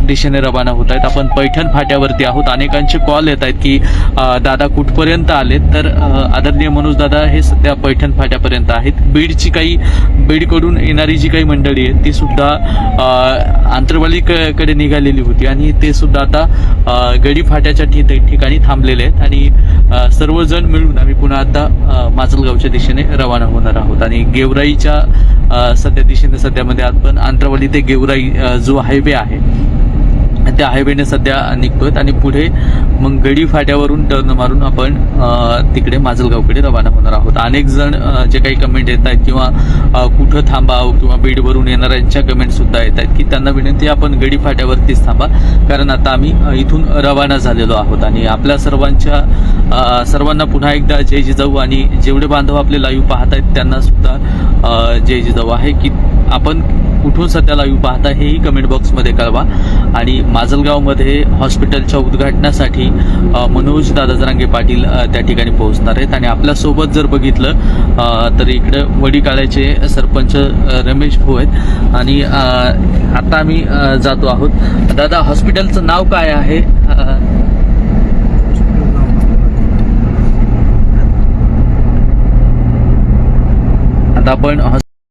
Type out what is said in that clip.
दिशेने रवाना होत आहेत. आपण पैठण फाट्यावरती आहोत. अनेकांचे कॉल येत आहेत की दादा कुठपर्यंत आलेत. तर आदरणीय मनोज दादा हे सध्या पैठण फाट्यापर्यंत आहेत. बीडकडून येणारी जी काही मंडळी आहे ती सुद्धा आंतरवालीकडे निघालेली होती आणि ते सुद्धा आता गडी फाट्याच्या ठिकाणी थांबलेले आहेत आणि सर्वजण मिळून आम्ही पुन्हा आता माजलगावच्या दिशेने रवाना होणार आहोत. आणि गेवराईच्या सध्यामध्ये आपण आंतरवाली ते गेवराई जो हायवे आहे त्या हायवेने सध्या निघतोय आणि पुढे मग गडी फाट्यावरून टर्न मारून आपण तिकडे माजलगावकडे रवाना होणार आहोत. अनेक जण जे काही कमेंट येत आहेत किंवा कुठं थांबावं किंवा बीडवरून येणाऱ्यांच्या कमेंट सुद्धा येत आहेत की त्यांना विनंती आपण गडी फाट्यावरतीच थांबा, कारण आता आम्ही इथून रवाना झालेलो आहोत. आणि आपल्या सर्वांना पुन्हा एकदा जय जिजाऊ. आणि जेवढे बांधव आपले लाईव्ह पाहत आहेत त्यांना सुद्धा जय जिजाऊ आहे की आपण कुठून सध्या लाईव्ह पाहता हेही कमेंट बॉक्समध्ये कळवा. आणि माजलगावमध्ये हॉस्पिटलच्या उद्घाटनासाठी मनोज दादा जरांगे पाटील त्या ठिकाणी पोहोचणार आहेत. आणि आपल्यासोबत जर बघितलं तर इकडं वडीकाळ्याचे सरपंच रमेश भाऊ आहेत. आणि आता आम्ही जातो आहोत. दादा, हॉस्पिटलचं नाव काय आहे? आता आपण